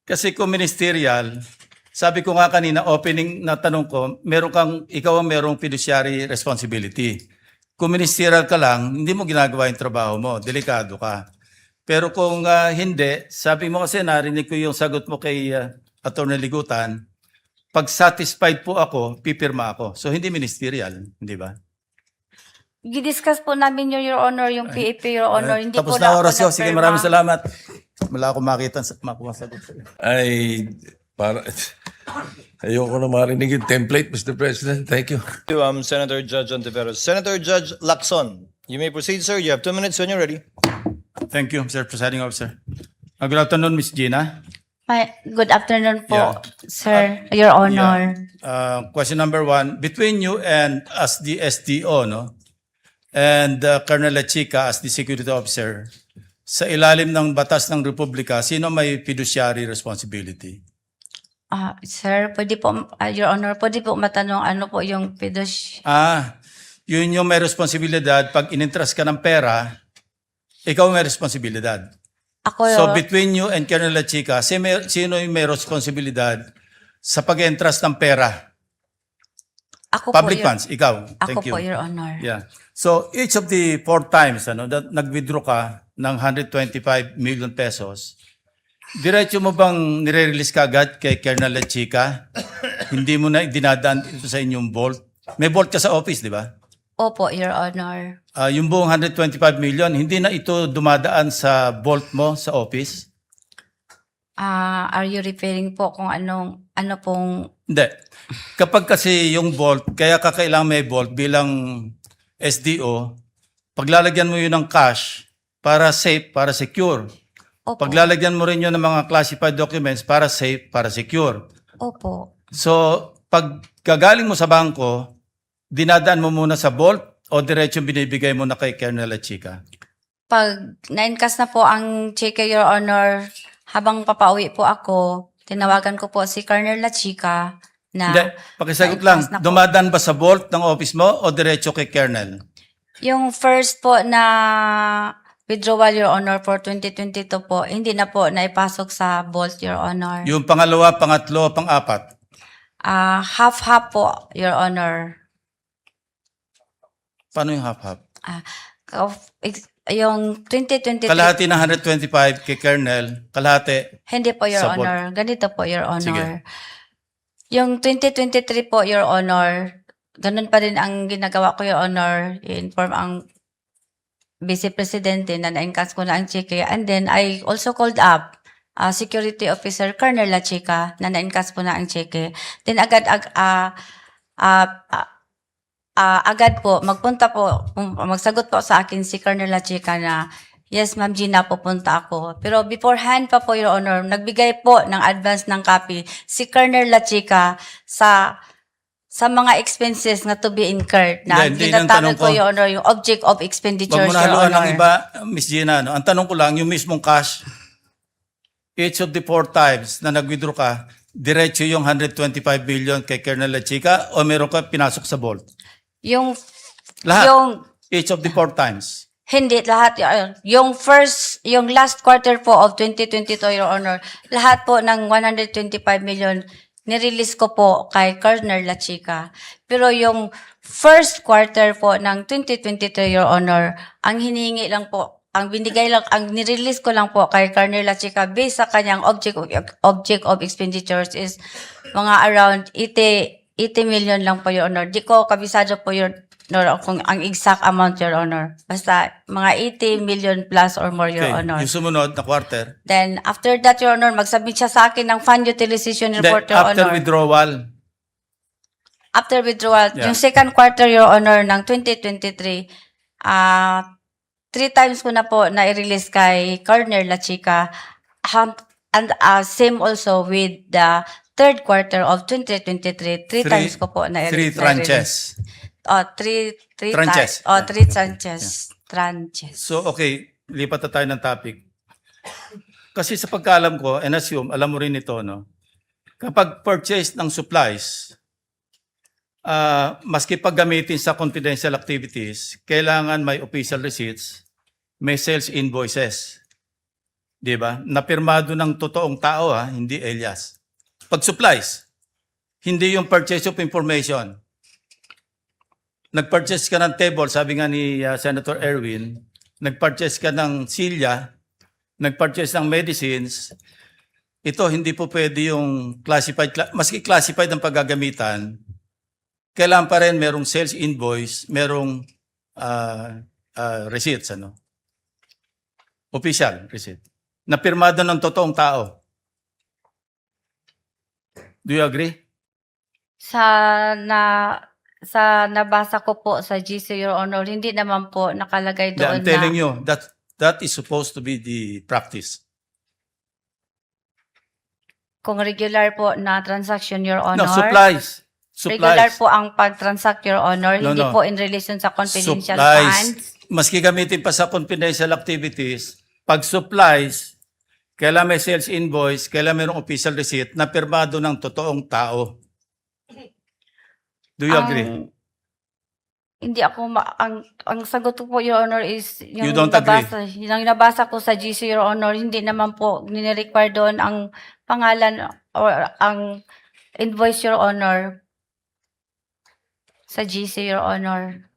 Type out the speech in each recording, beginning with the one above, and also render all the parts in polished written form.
Kasi kung ministerial, sabi ko nga kanina, opening na tanong ko, ikaw ang merong fiduciary responsibility. Kung ministerial ka lang, hindi mo ginagawa yung trabaho mo, delikado ka. Pero kung hindi, sabi mo kasi narinig ko yung sagot mo kay Atty. Ligutan, pag satisfied po ako, pipirma ako. So hindi ministerial, hindi ba? Gidiscuss po namin Your Honor, yung PAP, Your Honor. Hindi Tapos po na ako oras ko. Sige, nagpirma. maraming salamat. Wala akong makuha sagot. Ay, para, ayoko na marinig yung template, Mr. President. Thank you. To Senator Judge Ontiveros. Senator Judge Lacson, you may proceed, sir. You have 2 minutes when you're ready. Thank you, Mr. Presiding Officer. Good afternoon, Ms. Gina. Good afternoon po, Yeah. sir, Your Honor. Question number 1, between you and as the SDO, no, and Colonel Lachica as the security officer, sa ilalim ng batas ng Republika, sino may fiduciary responsibility? Sir, pwede po, Your Honor, pwede po matanong ano po yung Yun yung may responsibilidad. Pag inintrust ka ng pera, ikaw may responsibilidad. Ako, So between you and Colonel Lachica, sino yung may responsibilidad sa pag-entrust ng pera? ako po, Public funds, ikaw. Ako Thank you. po, Your Honor. Yeah. So each of the 4 times that nag-withdraw ka ng 125 million pesos, diretso mo bang nire-release ka agad kay Colonel Lachica? Hindi mo na dinadaan ito sa inyong vault? May vault ka sa office, di ba? Opo, Your Honor. Yung buong 125 million, hindi na ito dumadaan sa vault mo sa office? Are you referring po kung ano pong Hindi. Kapag kasi yung vault, kaya kakailangan may vault bilang SDO, paglalagyan mo yun ng cash para safe, para secure. Opo. Paglalagyan mo rin yun ng mga classified documents para safe, para secure. Opo. So, pag gagaling mo sa bangko, dinadaan mo muna sa vault o diretso binibigay mo na kay Colonel Lachica? Pag na-encash na po ang cheque, Your Honor, habang papauwi po ako, tinawagan ko po si Colonel Lachica na Hindi, pakisagot lang. na-encash na po. Dumadaan ba sa vault ng office mo o diretso kay Colonel? Yung first po na withdrawal, Your Honor, for 2022 po, hindi na po naipasok sa vault, Your Honor. Yung pangalawa, pangatlo, pang-apat? Half-half po, Your Honor. Paano yung half-half? Yung 2023, Kalahati ng 125 kay Colonel, kalahati. hindi po, Your Sa vault. Honor. Ganito po, Your Honor. Sige. Yung 2023 po, Your Honor, ganun pa rin ang ginagawa ko, Your Honor. I-inform ang Vice Presidente na na-encash ko na ang cheque. And then, I also called up Security Officer Colonel Lachica na na-encash po na ang cheque. Then, agad po, magsagot po sa akin si Colonel Lachica na, yes, Ma'am Gina, pupunta ako. Pero beforehand pa po, Your Honor, nagbigay po ng advance ng copy si Colonel Lachica sa mga expenses na to be incurred na Hindi, ang tanong ginatawag ko, ko. Your Honor, yung object of expenditure, Huwag mo na Your haluan ng Honor. iba, Miss Gina. No? Ang tanong ko lang, yung mismong cash, each of the 4 times na nag-withdraw ka, diretso yung 125 billion kay Colonel Lachica o meron ka pinasok sa vault? Yung, Lahat. yung, Each of the 4 times. hindi, lahat, yung last quarter po of 2022, Your Honor, lahat po ng 125 million, nirelease ko po kay Colonel Lachica. Pero yung first quarter po ng 2023, Your Honor, ang hinihingi lang po, ang nirelease ko lang po kay Colonel Lachica based sa kanyang object of expenditures is mga around 80 million lang po, Your Honor. Di ko kabisado po, Your Honor, kung ang exact amount, Your Honor. Basta mga 80 million plus or more, Your Okay. Honor. Yung sumunod na quarter. Then, after that, Your Honor, mag-submit siya sa akin ng fund utilization report, Your After Honor. withdrawal. After withdrawal, Yeah. yung second quarter, Your Honor, ng 2023, 3 times ko na po na-release kay Colonel Lachica. And same also with the third quarter of 2023, 3 times ko po na-release. 3 tranches. Three Tranches. times. 3 tranches. Tranches. So, okay, lipat na tayo ng topic. Kasi sa pagkaalam ko, and assume, alam mo rin ito, no? Kapag purchase ng supplies, maski pag gamitin sa confidential activities, kailangan may official receipts, may sales invoices. Di ba? Napirmado ng totoong tao, hindi alias. Pag supplies, hindi yung purchase of information. Nag-purchase ka ng table, sabi nga ni Senator Erwin, nag-purchase ka ng silya, nag-purchase ng medicines, ito hindi po pwede yung classified, maski classified ang paggagamitan, kailangan pa rin merong sales invoice, merong receipts, official receipt, na pirmado ng totoong tao. Do you agree? Sa nabasa ko po sa GC, Your Honor, hindi naman po nakalagay doon I'm telling na you, that is supposed to be the practice. kung regular po na transaction, Your Honor. No, supplies. Regular Supplies. po ang pag-transact, Your Honor, No, hindi no. po in relation sa confidential Supplies. funds. Maski gamitin pa sa confidential activities, pag supplies, kailangan may sales invoice, kailangan mayroong official receipt na pirmado ng totoong tao. Do you agree? Hindi ako ang sagot ko po, Your Honor, is You don't agree? yung nabasa ko sa GC, Your Honor, hindi naman po nire-require doon ang pangalan or ang invoice, Your Honor, sa GC, Your Honor.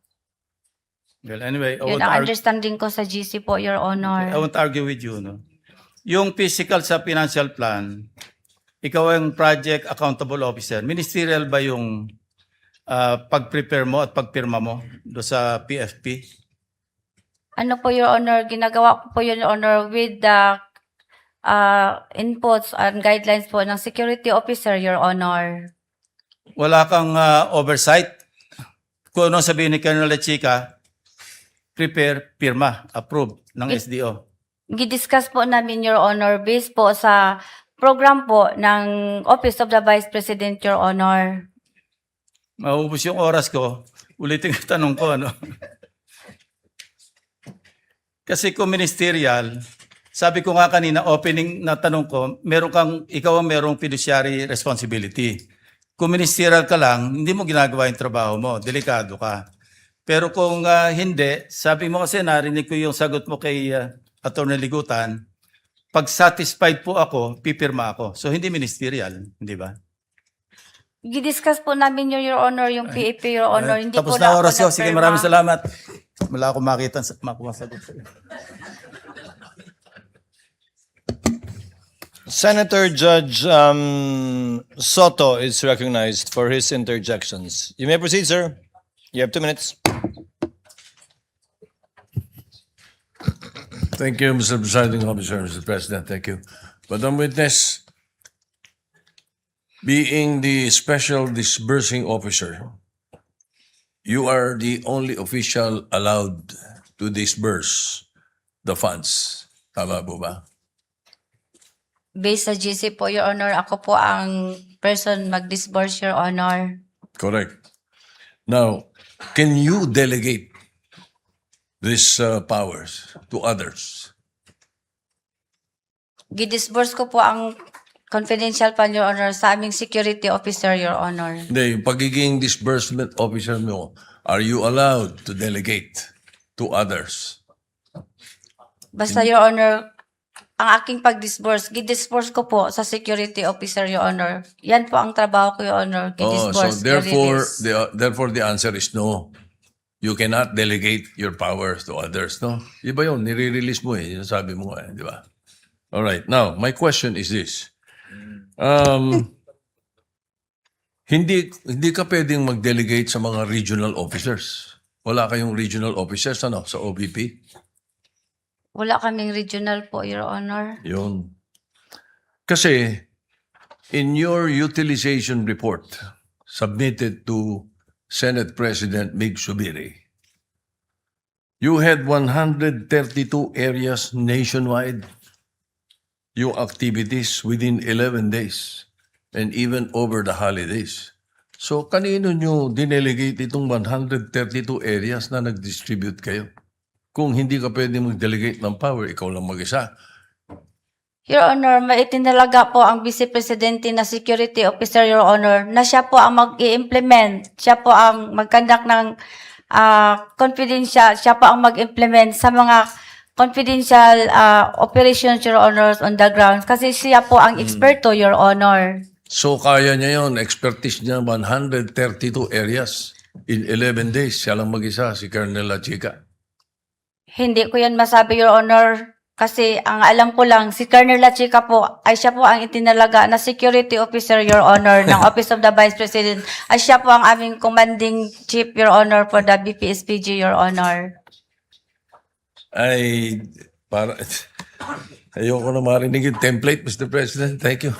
Well, anyway, Yun ang understanding ko sa GC po, Your Honor. I won't argue with you. No? Yung physical sa financial plan, ikaw ang project accountable officer. Ministerial ba yung pag-prepare mo at pagpirma mo do sa PFP? Ano po, Your Honor, ginagawa ko po, Your Honor, with the inputs and guidelines po ng security officer, Your Honor. Wala kang oversight? Kung ano sabihin ni Colonel Lechica, prepare, pirma, approve ng SDO. Gidiscuss po namin, Your Honor, based po sa program po ng Office of the Vice President, Your Honor. Maubos yung oras ko, ulitin ang tanong ko, Kasi kung ministerial, sabi ko nga kanina, opening na tanong ko, ikaw ang merong fiduciary responsibility. Kung ministerial ka lang, hindi mo ginagawa yung trabaho mo, delikado ka. Pero kung hindi, sabi mo kasi narinig ko yung sagot mo kay Atty. Ligutan, pag satisfied po ako, pipirma ako. So hindi ministerial, hindi ba? Gidiscuss po namin, Your Honor, yung PAP, Your Honor. Hindi Tapos po na ako oras yun. Sige, nagpirma. maraming salamat. Wala akong makita masagot sa'yo. Senator Judge Soto is recognized for his interjections. You may proceed, sir. You have 2 minutes. Thank you, Mr. Presiding Officer, Mr. President. Thank you. Madam Witness, being the Special Disbursing Officer, you are the only official allowed to disburse the funds. Tama po ba? Based sa GC po, Your Honor, ako po ang person mag-disburse, Your Honor. Correct. Now, can you delegate these powers to others? Gidisburse ko po ang confidential fund, Your Honor, sa aming security officer, Your Honor. Hindi, yung pagiging disbursement officer mo, are you allowed to delegate to others? Basta, Your Honor, ang aking pag-disburse, gidisburse ko po sa security officer, Your Honor. Yan po ang trabaho ko, Your Honor. Oh, so Gidisburse, therefore the answer is no. You cannot delegate your powers to others, no? Iba yun, nire-release mo eh. Yung sabi mo di ba? All right. Now, my question is this. Hindi ka pwedeng mag-delegate sa mga regional officers. Wala kayong regional officers, sa OBP? Wala kaming regional po, Your Honor. Yun. Kasi, in your utilization report submitted to Senate President Mig Subiri, you had 132 areas nationwide, yung activities within 11 days and even over the holidays. So, kanino nyo dinelegate itong 132 areas na nag-distribute kayo? Kung hindi ka pwede mag-delegate ng power, ikaw lang mag-isa. Your Honor, maitinalaga po ang Vice Presidente na Security Officer, Your Honor, na siya po ang mag-i-implement, siya po ang mag-conduct ng confidential, siya po ang mag-implement sa mga confidential operations, Your Honor, on the ground. Kasi siya po ang eksperto, Your Honor. So kaya niya yon, expertise niya 132 areas in 11 days. Siya lang mag-isa, si Colonel La Chica. Hindi ko yan masabi, Your Honor. Kasi ang alam ko lang, si Colonel La Chica po, ay siya po ang itinalaga na security officer, Your Honor, ng Office of the Vice President. Ay siya po ang aming commanding chief, Your Honor, for the BPSPG, Your Honor. Ay, para, ayoko na marinig yung template, Mr. President. Thank you.